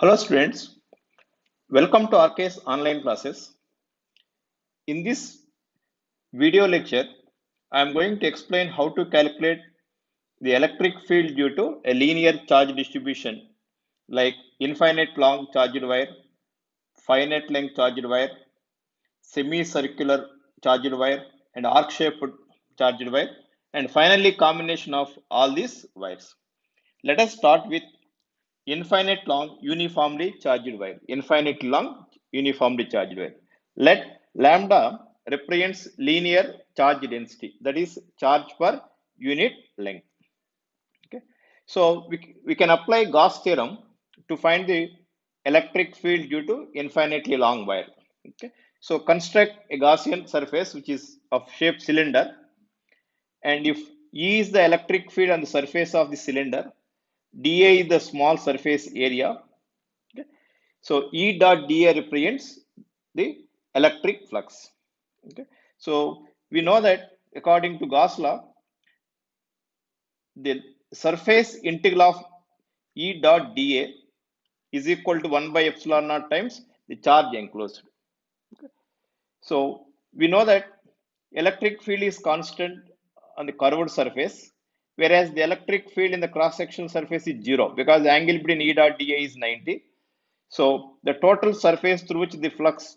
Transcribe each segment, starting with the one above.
Hello students, welcome to RK's online classes. In this video lecture, I am going to explain how to calculate the electric field due to a linear charge distribution like infinite long charged wire, finite length charged wire, semicircular charged wire and arc-shaped charged wire, and finally combination of all these wires. Let us start with infinite long uniformly charged wire. Infinite long uniformly charged wire. Let lambda represents linear charge density, that is charge per unit length. Okay. So we can apply Gauss theorem to find the electric field due to infinitely long wire. Okay. So construct a Gaussian surface which is of shape cylinder, and if E is the electric field on the surface of the cylinder, dA is the small surface area. Okay. So E dot dA represents the electric flux. Okay. So we know that according to Gauss law, the surface integral of E dot dA is equal to 1 by epsilon naught times the charge enclosed. Okay. So we know that electric field is constant on the curved surface, whereas the electric field in the cross-sectional surface is 0 because the angle between E dot dA is 90. So the total surface through which the flux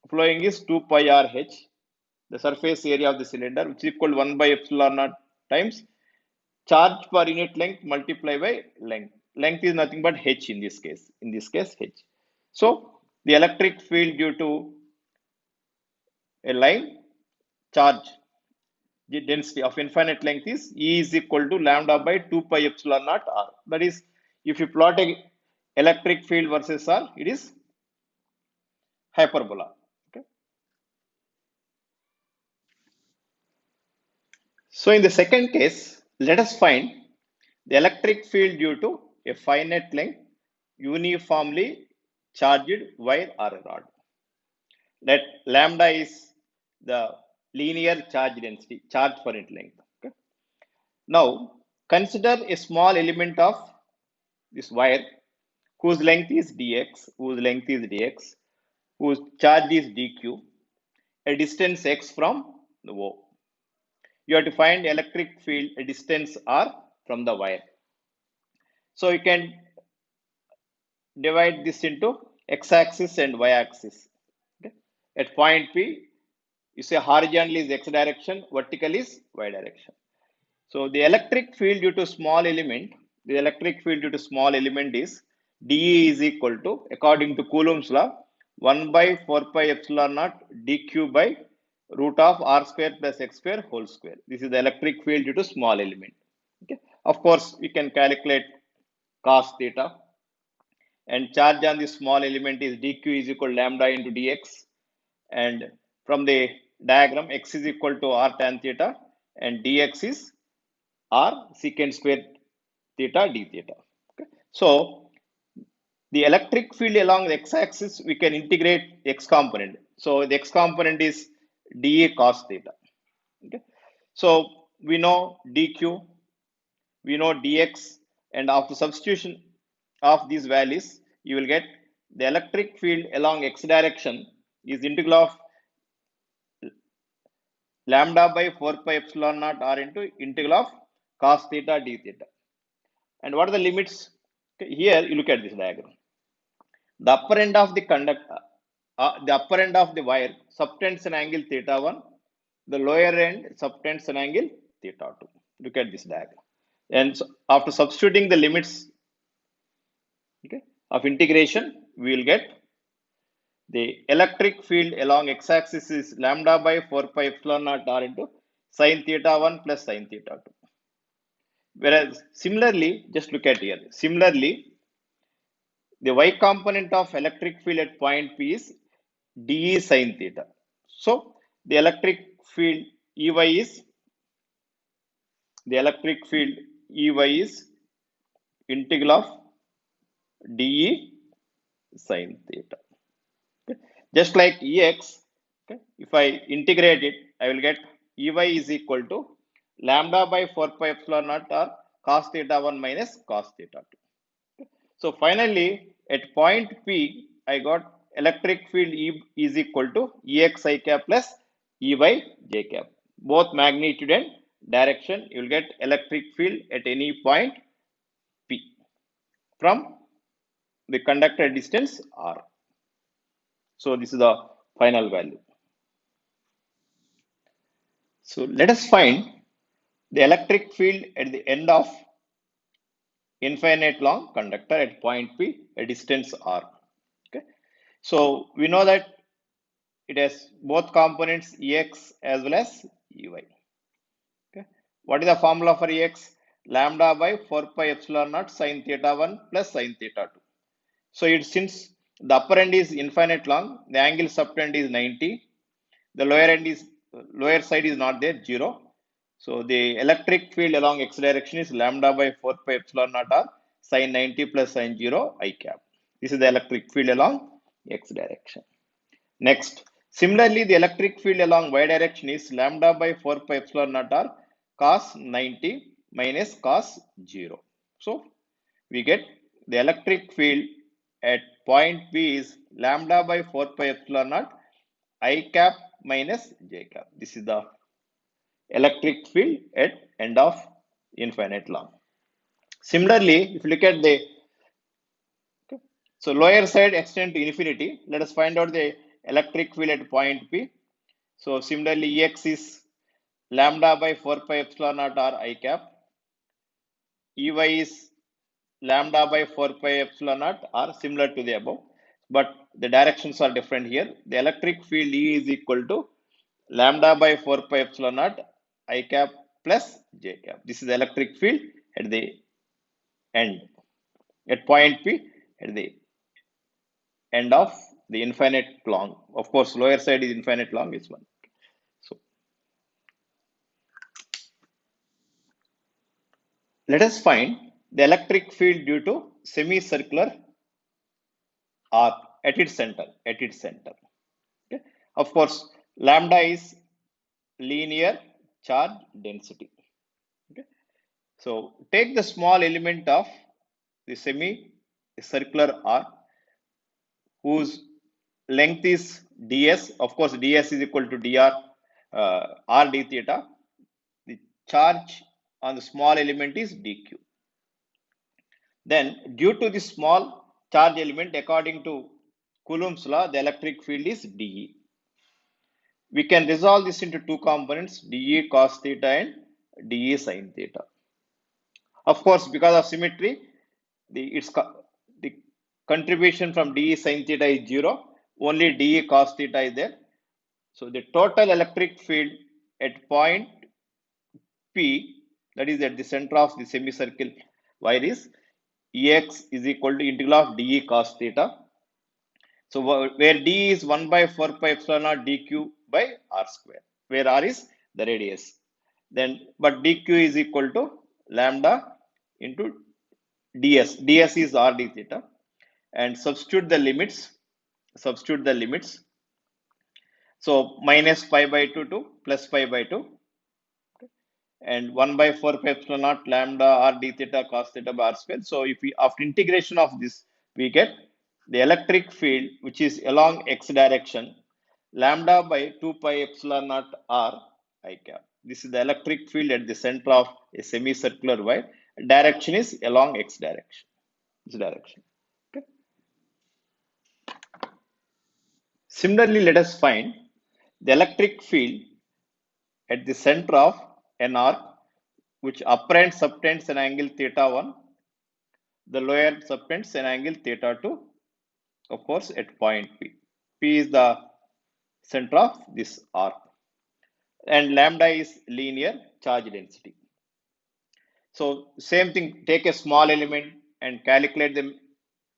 flowing is 2 pi r h, the surface area of the cylinder, which is equal to 1 by epsilon naught times charge per unit length multiplied by length. Length is nothing but h in this case. In this case, h. So the electric field due to a line charge, the density of infinite length is E is equal to lambda by 2 pi epsilon naught r. That is, if you plot a electric field versus r, it is hyperbola. Okay. So in the second case, let us find the electric field due to a finite length uniformly charged wire or rod. Let lambda is the linear charge density, charge per unit length. Okay. Now consider a small element of this wire whose length is dx, whose charge is dq, a distance x from the O. You have to find electric field a distance r from the wire. So you can divide this into x-axis and y-axis. Okay. At point P, you say horizontal is x direction, vertical is y direction. So the electric field due to small element, is dE is equal to, according to Coulomb's law, 1 by 4 pi epsilon naught dq by root of r square plus x square whole square. This is the electric field due to small element. Okay. Of course, we can calculate cos theta, and charge on the small element is dq is equal to lambda into dx, and from the diagram x is equal to r tan theta and dx is r secant square theta d theta. Okay. So the electric field along the x-axis we can integrate x component. So the x component is dA cos theta. Okay. So we know dq, we know dx, and after substitution of these values, you will get the electric field along x direction is integral of lambda by 4 pi epsilon naught r into integral of cos theta d theta. And what are the limits? Okay, here you look at this diagram. The upper end of the conductor, the upper end of the wire subtends an angle theta 1, the lower end subtends an angle theta 2. Look at this diagram. And so after substituting the limits, okay, of integration, we will get the electric field along x-axis is lambda by 4 pi epsilon naught r into sin theta 1 plus sin theta 2. Whereas similarly, just look at here. Similarly, the y component of electric field at point P is dE sin theta. So the electric field EY is integral of dE sin theta. Okay. Just like Ex, okay, if I integrate it, I will get Ey is equal to lambda by 4 pi epsilon naught or cos theta 1 minus cos theta 2. Okay. So finally, at point P, I got electric field E is equal to Ex I cap plus Ey j cap. Both magnitude and direction, you will get electric field at any point P from the conductor distance R. So this is the final value. So let us find the electric field at the end of infinite long conductor at point P, a distance R. Okay. So we know that it has both components Ex as well as Ey. Okay. What is the formula for Ex? Lambda by 4 pi epsilon naught sine theta 1 plus sine theta 2. So it, since the upper end is infinite long, the angle subtend is 90. The lower side is not there, 0. So the electric field along x direction is lambda by 4 pi epsilon naught r sine 90 plus sine 0 I cap. This is the electric field along x direction. Next, similarly, the electric field along y direction is lambda by 4 pi epsilon naught r cos 90 minus cos 0. So we get the electric field at point P is lambda by 4 pi epsilon naught I cap minus j cap. This is the electric field at end of infinite long. Similarly, if you look at the so lower side extend to infinity, let us find out the electric field at point P. So similarly, Ex is lambda by 4 pi epsilon naught r I cap. Ey is lambda by 4 pi epsilon naught are similar to the above, but the directions are different here. The electric field E is equal to lambda by 4 pi epsilon naught I cap plus j cap. This is the electric field at the end, at point P, at the end of the infinite long. Of course, lower side is infinite long is 1. So let us find the electric field due to semicircular arc at its center. Okay. Of course, lambda is linear charge density. Okay. So take the small element of the semicircular arc whose length is ds. Of course, ds is equal to dr r d theta. The charge on the small element is dq. Then, due to the small charge element, according to Coulomb's law, the electric field is dE. We can resolve this into two components, dE cos theta and dE sin theta. Of course, because of symmetry, the contribution from dE sin theta is 0. Only dE cos theta is there. So the total electric field at point P, that is at the center of the semicircle wire, is Ex is equal to integral of dE cos theta. So where d is 1 by 4 pi epsilon naught dq by r square, where r is the radius. Then, but dq is equal to lambda into ds. ds is r d theta, and substitute the limits. So minus pi by 2 to plus pi by 2, and 1 by 4 pi epsilon naught lambda r d theta cos theta by r square. So if we, after integration of this, we get the electric field which is along x direction lambda by 2 pi epsilon naught r I cap. This is the electric field at the center of a semicircular wire. Direction is along x direction. Okay. Similarly, let us find the electric field at the center of an arc which upper end subtends an angle theta 1, the lower subtends an angle theta 2, of course, at point P. P is the center of this arc, and lambda is linear charge density. So same thing, take a small element and calculate the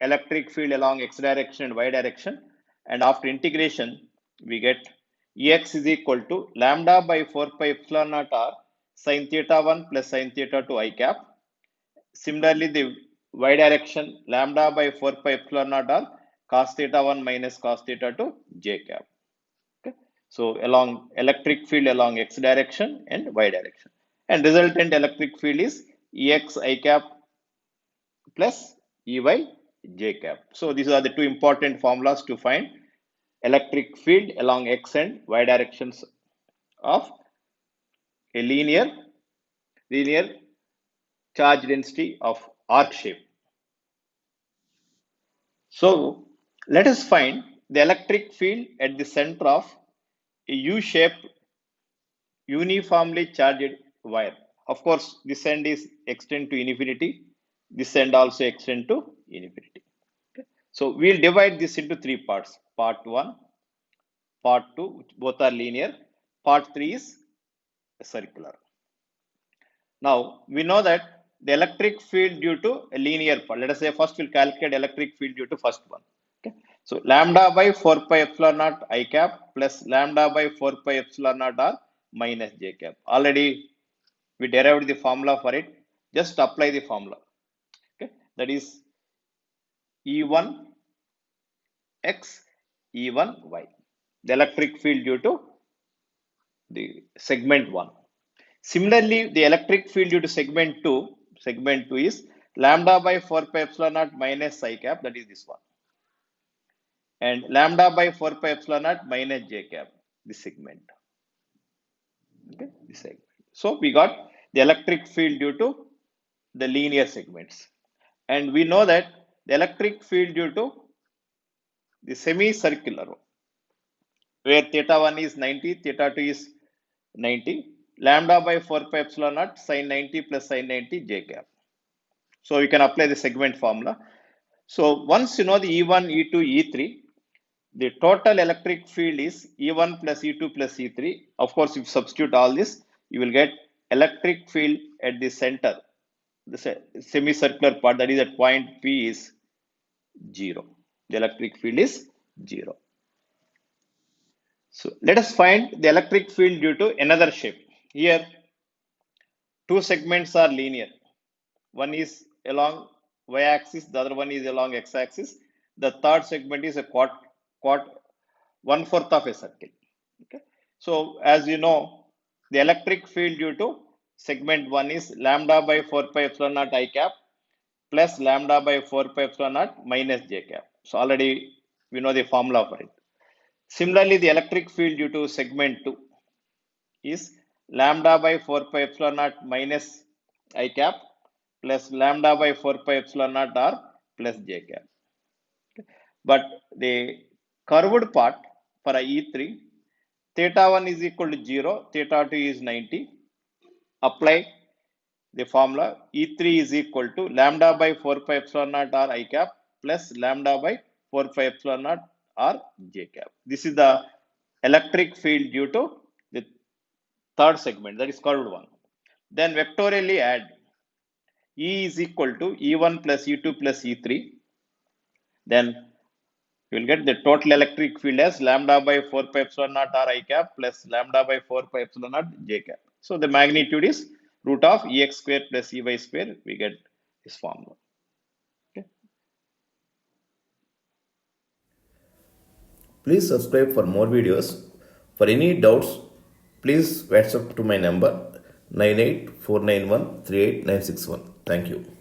electric field along x direction and y direction, and after integration we get Ex is equal to lambda by 4 pi epsilon naught r sin theta 1 plus sin theta 2 I cap. Similarly, the y direction lambda by 4 pi epsilon naught r cos theta 1 minus cos theta 2 j cap. Okay. So along electric field along x direction and y direction, and resultant electric field is Ex I cap plus Ey j cap. So these are the two important formulas to find electric field along x and y directions of a linear charge density of arc shape. So let us find the electric field at the center of a U-shaped uniformly charged wire. Of course, this end is extend to infinity. This end also extend to infinity. Okay. So we'll divide this into three parts. Part 1, part 2, both are linear. Part 3 is circular. Now we know that the electric field due to a linear part. Let us say first we'll calculate electric field due to first one. Okay. So lambda by 4 pi epsilon naught I cap plus lambda by 4 pi epsilon naught r minus j cap. Already we derived the formula for it. Just apply the formula. Okay. That is E1 x E1 y. The electric field due to the segment 1. Similarly, the electric field due to segment 2 is lambda by 4 pi epsilon naught minus psi cap, that is this one. And lambda by 4 pi epsilon naught minus j cap, this segment. Okay, this segment. So we got the electric field due to the linear segments. And we know that the electric field due to the semicircular, where theta 1 is 90, theta 2 is 90, lambda by 4 pi epsilon naught sin 90 plus sin 90 j cap. So you can apply the segment formula. So once you know the E1, E2, E3, the total electric field is E1 plus E2 plus E3. Of course, if you substitute all this, you will get electric field at the center, the semicircular part, that is at point P is 0. The electric field is 0. So let us find the electric field due to another shape. Here, two segments are linear. One is along y-axis, the other one is along x-axis. The third segment is a quad 1/4 of a circle. Okay. So as you know, the electric field due to segment 1 is lambda by 4 pi epsilon naught I cap plus lambda by 4 pi epsilon naught minus j cap. So already we know the formula for it. Similarly, the electric field due to segment 2 is lambda by 4 pi epsilon naught minus I cap plus lambda by 4 pi epsilon naught r plus j cap. Okay. But the curved part for a E3, theta 1 is equal to 0, theta 2 is 90. Apply the formula. E3 is equal to lambda by 4 pi epsilon naught r I cap plus lambda by 4 pi epsilon naught r j cap. This is the electric field due to the third segment, that is curved one. Then vectorially add E is equal to E1 plus E2 plus E3. Then you will get the total electric field as lambda by 4 pi epsilon naught r I cap plus lambda by 4 pi epsilon naught j cap. So the magnitude is root of Ex square plus Ey square. We get this formula. Okay. Please subscribe for more videos. For any doubts, please WhatsApp to my number 98491 38961. Thank you.